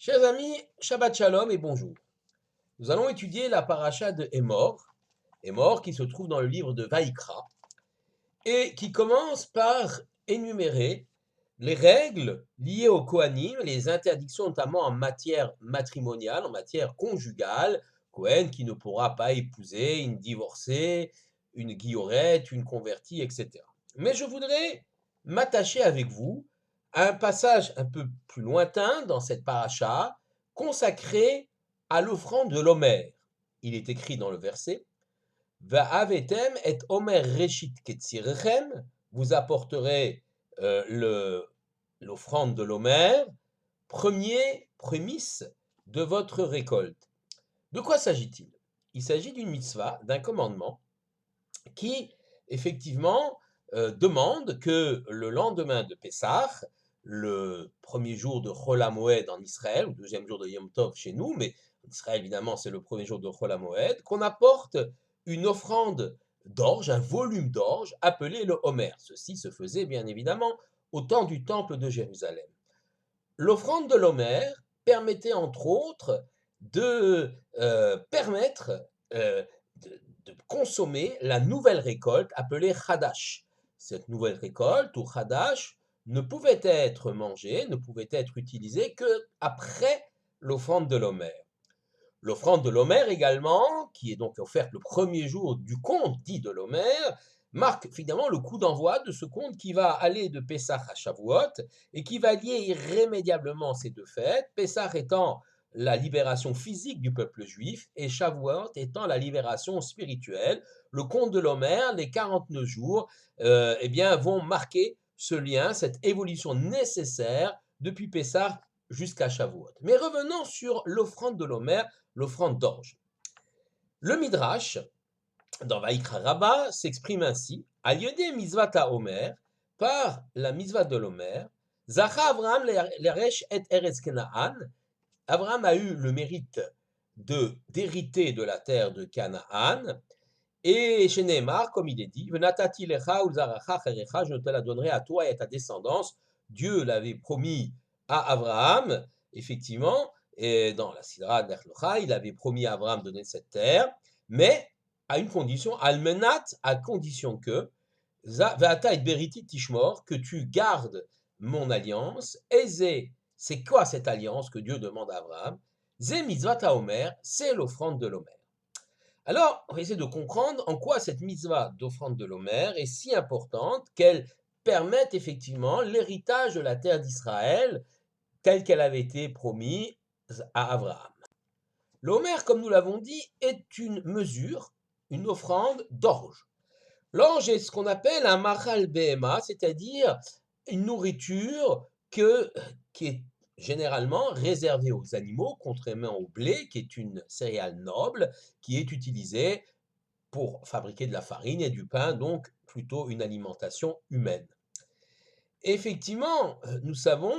Chers amis, Shabbat Shalom et bonjour. Nous allons étudier la paracha de Émor qui se trouve dans le livre de Vaïkra et qui commence par énumérer les règles liées au Kohanim, les interdictions notamment en matière matrimoniale, en matière conjugale. Kohen qui ne pourra pas épouser une divorcée, une guillorette, une convertie, etc. Mais je voudrais m'attacher avec vous à un passage un peu plus lointain dans cette paracha, consacré à l'offrande de l'Omer. Il est écrit dans le verset Va'avetem et Omer Reshit Ketzirechem, vous apporterez l'offrande de l'Omer, premier prémisse de votre récolte. De quoi s'agit-il? Il s'agit d'une mitzvah, d'un commandement, qui effectivement demande que le lendemain de Pessah, le premier jour de Chol HaMoed en Israël, ou deuxième jour de Yom Tov chez nous, mais en Israël évidemment c'est le premier jour de Chol HaMoed, qu'on apporte une offrande d'orge, un volume d'orge appelé le Homer. Ceci se faisait bien évidemment au temps du temple de Jérusalem. L'offrande de l'Homer permettait entre autres de permettre de consommer la nouvelle récolte appelée Hadash. Cette nouvelle récolte, ou Hadash, ne pouvait être mangée, ne pouvait être utilisée qu'après l'offrande de l'Homer. L'offrande de l'Homer également, qui est donc offerte le premier jour du compte dit de l'Homer, marque finalement le coup d'envoi de ce compte qui va aller de Pessah à Shavuot et qui va lier irrémédiablement ces deux fêtes, Pessah étant la libération physique du peuple juif et Shavuot étant la libération spirituelle. Le compte de l'Homer, les 49 jours, vont marquer ce lien, cette évolution nécessaire depuis Pessah jusqu'à Shavuot. Mais revenons sur l'offrande de l'Homer, l'offrande d'orge. Le Midrash, dans Vaïkra Rabbah, s'exprime ainsi, Al-Yodé Mizvat HaOmer, par la Mizvat de l'Homer, Zacha Avraham l'Eresh et Eretz Kenaan, Abraham a eu le mérite d'hériter de la terre de Canaan, et chez Nehemar, comme il est dit, Venatati lecha ulzaracha cherecha, je te la donnerai à toi et à ta descendance. Dieu l'avait promis à Abraham, effectivement, et dans la Sidra d'Echlocha, il avait promis à Abraham de donner cette terre, mais à une condition, almenat, à condition que, Veata et Beriti Tishmor, que tu gardes mon alliance, et c'est quoi cette alliance que Dieu demande à Abraham? Zé mitzvah haomer, c'est l'offrande de l'Omer. Alors, on va essayer de comprendre en quoi cette mitzvah d'offrande de l'Omer est si importante qu'elle permette effectivement l'héritage de la terre d'Israël telle qu'elle avait été promise à Abraham. L'Omer, comme nous l'avons dit, est une mesure, une offrande d'orge. L'orge est ce qu'on appelle un machal behema, c'est-à-dire une nourriture qui est généralement réservée aux animaux, contrairement au blé, qui est une céréale noble, qui est utilisée pour fabriquer de la farine et du pain, donc plutôt une alimentation humaine. Effectivement, nous savons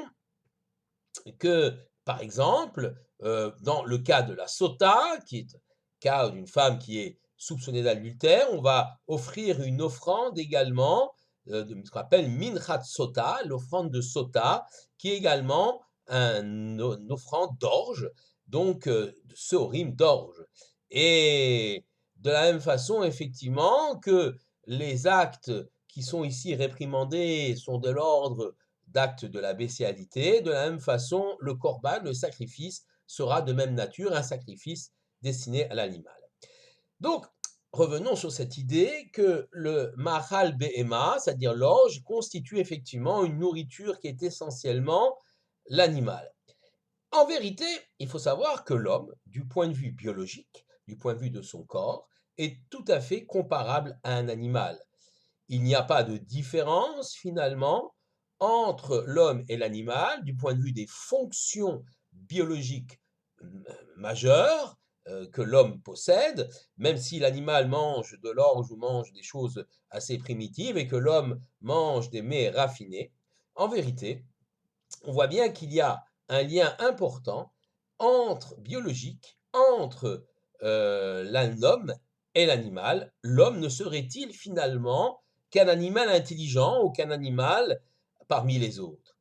que, par exemple, dans le cas de la sota, qui est le cas d'une femme qui est soupçonnée d'adultère, on va offrir une offrande également, de ce qu'on appelle minchat sota, l'offrande de sota, qui est également une offrande d'orge, donc de seorim d'orge. Et de la même façon, effectivement, que les actes qui sont ici réprimandés sont de l'ordre d'actes de la bestialité, de la même façon, le korban, le sacrifice, sera de même nature, un sacrifice destiné à l'animal. Donc, revenons sur cette idée que le mahal behema, c'est-à-dire l'orge, constitue effectivement une nourriture qui est essentiellement l'animal. En vérité, il faut savoir que l'homme, du point de vue biologique, du point de vue de son corps, est tout à fait comparable à un animal. Il n'y a pas de différence finalement entre l'homme et l'animal du point de vue des fonctions biologiques majeures que l'homme possède, même si l'animal mange de l'orge ou mange des choses assez primitives et que l'homme mange des mets raffinés. En vérité, on voit bien qu'il y a un lien important biologique entre l'homme et l'animal. L'homme ne serait-il finalement qu'un animal intelligent ou qu'un animal parmi les autres?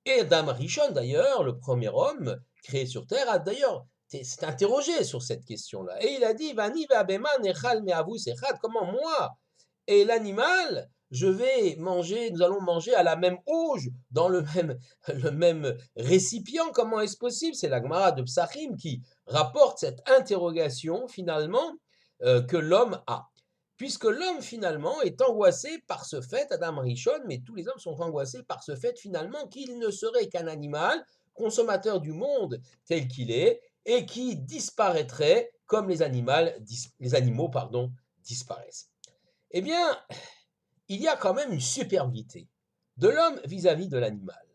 Et Adam Rishon, d'ailleurs, le premier homme créé sur terre, a d'ailleurs s'est interrogé sur cette question-là. Et il a dit, Vani ve'abema nechal me'avus echad, comment moi et l'animal, nous allons manger à la même auge, dans le même récipient. Comment est-ce possible? C'est la Gemara de Psachim qui rapporte cette interrogation finalement que l'homme a. Puisque l'homme finalement est angoissé par ce fait, Adam Rishon, mais tous les hommes sont angoissés par ce fait finalement qu'il ne serait qu'un animal, consommateur du monde tel qu'il est, et qui disparaîtrait comme les animaux disparaissent. Eh bien, il y a quand même une supériorité de l'homme vis-à-vis de l'animal.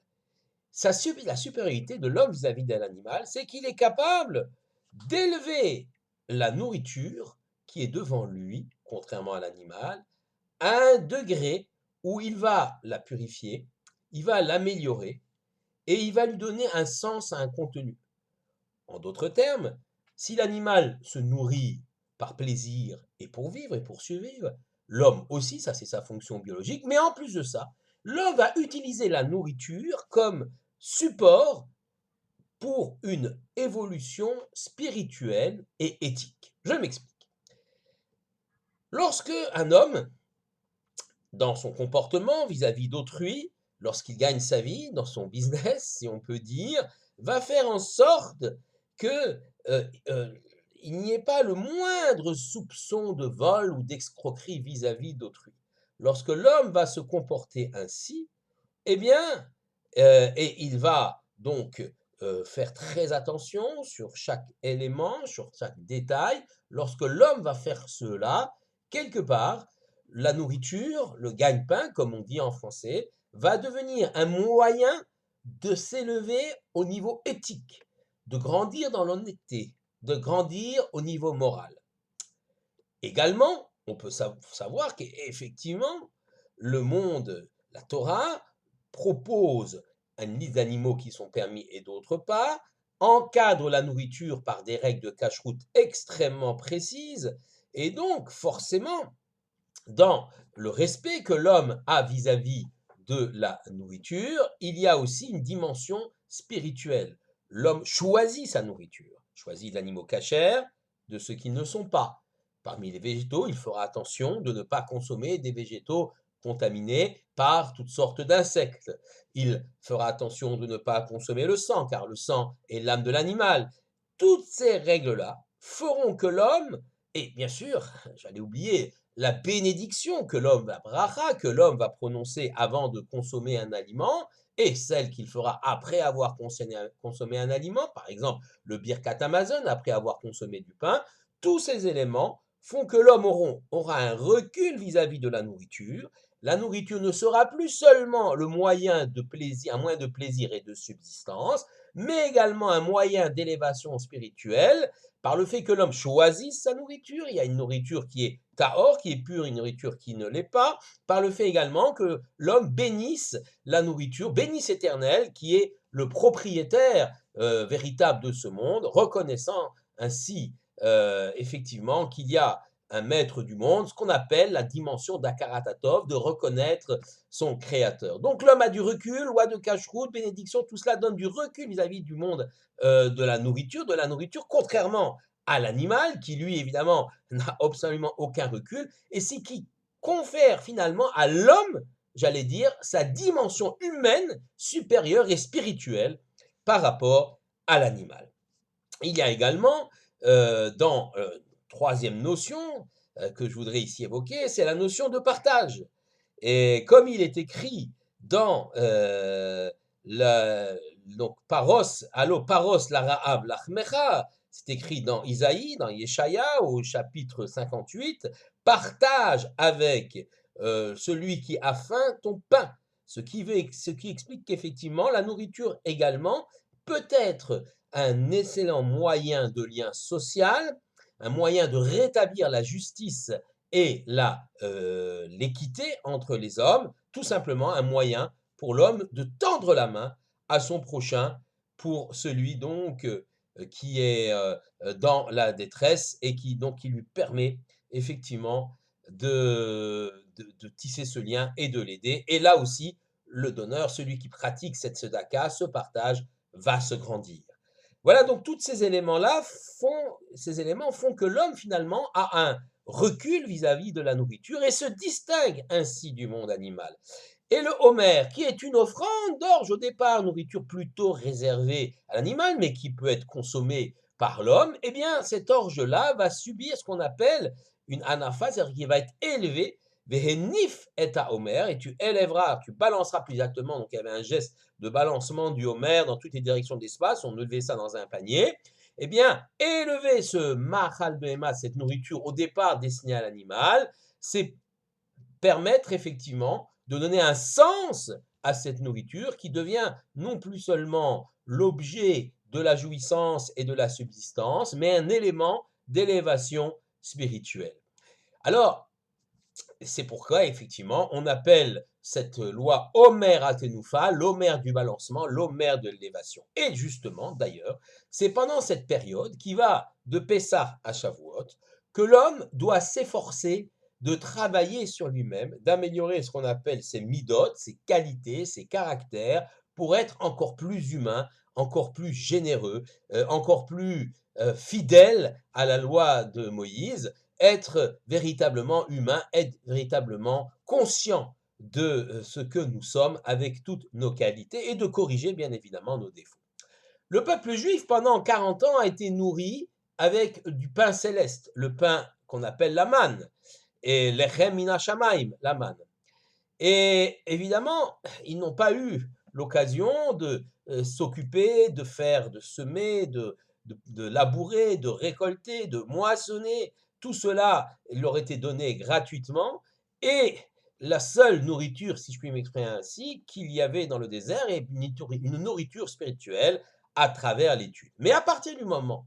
La supériorité de l'homme vis-à-vis de l'animal, c'est qu'il est capable d'élever la nourriture qui est devant lui, contrairement à l'animal, à un degré où il va la purifier, il va l'améliorer et il va lui donner un sens à un contenu. En d'autres termes, si l'animal se nourrit par plaisir et pour vivre et pour survivre, l'homme aussi, ça c'est sa fonction biologique, mais en plus de ça, l'homme va utiliser la nourriture comme support pour une évolution spirituelle et éthique. Je m'explique. Lorsque un homme, dans son comportement vis-à-vis d'autrui, lorsqu'il gagne sa vie, dans son business, si on peut dire, va faire en sorte que il n'y ait pas le moindre soupçon de vol ou d'escroquerie vis-à-vis d'autrui. Lorsque l'homme va se comporter ainsi, eh bien, et il va donc faire très attention sur chaque élément, sur chaque détail. Lorsque l'homme va faire cela, quelque part, la nourriture, le gagne-pain, comme on dit en français, va devenir un moyen de s'élever au niveau éthique, de grandir dans l'honnêteté, de grandir au niveau moral. Également, on peut savoir qu'effectivement, le monde, la Torah, propose une liste d'animaux qui sont permis et d'autres pas, encadre la nourriture par des règles de cacheroute extrêmement précises, et donc forcément, dans le respect que l'homme a vis-à-vis de la nourriture, il y a aussi une dimension spirituelle. L'homme choisit sa nourriture, choisit l'animal cachère de ceux qui ne sont pas. Parmi les végétaux, il fera attention de ne pas consommer des végétaux contaminés par toutes sortes d'insectes. Il fera attention de ne pas consommer le sang, car le sang est l'âme de l'animal. Toutes ces règles-là feront que l'homme, et bien sûr, j'allais oublier, la bénédiction que l'homme va bracha, que l'homme va prononcer avant de consommer un aliment, et celle qu'il fera après avoir consommé un aliment, par exemple le birkat Amazon après avoir consommé du pain, tous ces éléments font que l'homme aura un recul vis-à-vis de la nourriture. La nourriture ne sera plus seulement le moyen de plaisir, un moyen de plaisir et de subsistance, mais également un moyen d'élévation spirituelle par le fait que l'homme choisisse sa nourriture. Il y a une nourriture qui est tahor, qui est pure, une nourriture qui ne l'est pas, par le fait également que l'homme bénisse la nourriture, bénisse éternel, qui est le propriétaire véritable de ce monde, reconnaissant ainsi effectivement qu'il y a un maître du monde, ce qu'on appelle la dimension d'Akaratatov, de reconnaître son créateur. Donc l'homme a du recul, loi de cacheroute, bénédiction, tout cela donne du recul vis-à-vis du monde de la nourriture, contrairement à l'animal qui lui évidemment n'a absolument aucun recul, et c'est qui confère finalement à l'homme, j'allais dire, sa dimension humaine supérieure et spirituelle par rapport à l'animal. Il y a également dans troisième notion que je voudrais ici évoquer, c'est la notion de partage. Et comme il est écrit dans donc paros, allo paros la ra'av lachmecha, c'est écrit dans Isaïe, dans Yeshaya au chapitre 58, partage avec celui qui a faim ton pain. Ce qui explique qu'effectivement la nourriture également peut être un excellent moyen de lien social, un moyen de rétablir la justice et l'équité entre les hommes, tout simplement un moyen pour l'homme de tendre la main à son prochain, pour celui donc qui est dans la détresse et qui lui permet effectivement de tisser ce lien et de l'aider. Et là aussi, le donneur, celui qui pratique cette tzedaka, ce partage, va se grandir. Voilà, donc tous ces éléments font que l'homme finalement a un recul vis-à-vis de la nourriture et se distingue ainsi du monde animal. Et le homer, qui est une offrande d'orge au départ, nourriture plutôt réservée à l'animal, mais qui peut être consommée par l'homme, eh bien, cet orge-là va subir ce qu'on appelle une anafa, c'est-à-dire qu'il va être élevé, vehenif et à homer, et tu élèveras, tu balanceras plus exactement, donc il y avait un geste de balancement du homer dans toutes les directions de l'espace, on élevait ça dans un panier, eh bien, élever ce machal behema, cette nourriture au départ destinée à l'animal, c'est permettre effectivement de donner un sens à cette nourriture qui devient non plus seulement l'objet de la jouissance et de la subsistance, mais un élément d'élévation spirituelle. Alors, c'est pourquoi, effectivement, on appelle cette loi Omer Atenoufa, l'Omer du balancement, l'Omer de l'élévation. Et justement, d'ailleurs, c'est pendant cette période qui va de Pessah à Shavuot que l'homme doit s'efforcer de travailler sur lui-même, d'améliorer ce qu'on appelle ses midot, ses qualités, ses caractères, pour être encore plus humain, encore plus généreux, encore plus fidèle à la loi de Moïse, être véritablement humain, être véritablement conscient de ce que nous sommes avec toutes nos qualités et de corriger bien évidemment nos défauts. Le peuple juif pendant 40 ans a été nourri avec du pain céleste, le pain qu'on appelle la manne, et lechem mina shamaim, la manne. Et évidemment, ils n'ont pas eu l'occasion de s'occuper, de faire, de semer, de labourer, de récolter, de moissonner. Tout cela leur était donné gratuitement. Et la seule nourriture, si je puis m'exprimer ainsi, qu'il y avait dans le désert est une nourriture spirituelle à travers l'étude. Mais à partir du moment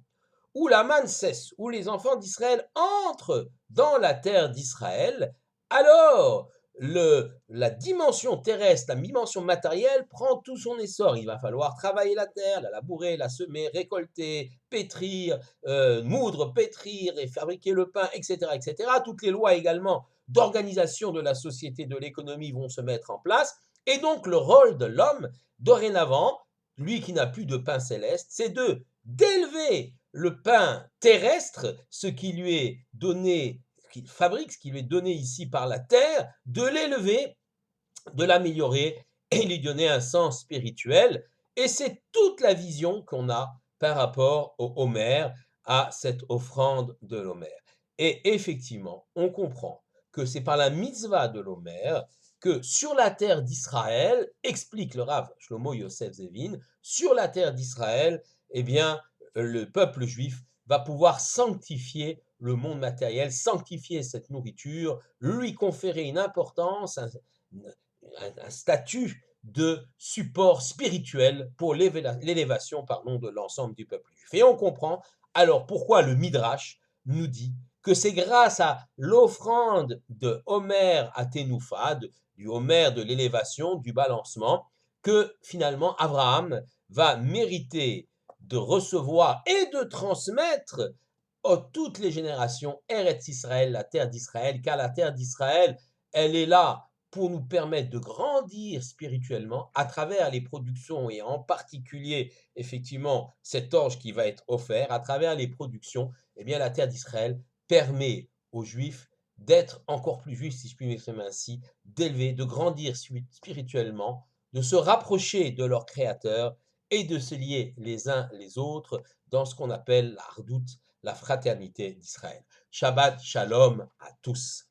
où la manne cesse, où les enfants d'Israël entrent dans la terre d'Israël, alors la dimension terrestre, la dimension matérielle prend tout son essor. Il va falloir travailler la terre, la labourer, la semer, récolter, pétrir, moudre, pétrir et fabriquer le pain, etc., etc. Toutes les lois également d'organisation de la société, de l'économie vont se mettre en place. Et donc le rôle de l'homme, dorénavant, lui qui n'a plus de pain céleste, c'est d'élever le pain terrestre, ce qui lui est donné, ce qu'il fabrique, ce qui lui est donné ici par la terre, de l'élever, de l'améliorer et lui donner un sens spirituel. Et c'est toute la vision qu'on a par rapport au Homer, à cette offrande de l'Homer. Et effectivement, on comprend que c'est par la mitzvah de l'Homer que sur la terre d'Israël, explique le Rav Shlomo Yosef Zevin, sur la terre d'Israël, eh bien, le peuple juif va pouvoir sanctifier le monde matériel, sanctifier cette nourriture, lui conférer une importance, un statut de support spirituel pour l'élévation de l'ensemble du peuple juif. Et on comprend alors pourquoi le Midrash nous dit que c'est grâce à l'offrande de Homer à Tenoufa, du Homer de l'élévation, du balancement, que finalement Abraham va mériter de recevoir et de transmettre à toutes les générations Eretz Israël, la terre d'Israël, car la terre d'Israël, elle est là pour nous permettre de grandir spirituellement à travers les productions et en particulier effectivement cet orge qui va être offert à travers les productions. Eh bien la terre d'Israël permet aux Juifs d'être encore plus juifs, si je puis m'exprimer ainsi, d'élever, de grandir spirituellement, de se rapprocher de leur Créateur et de se lier les uns les autres dans ce qu'on appelle la hardout, la fraternité d'Israël. Shabbat Shalom à tous.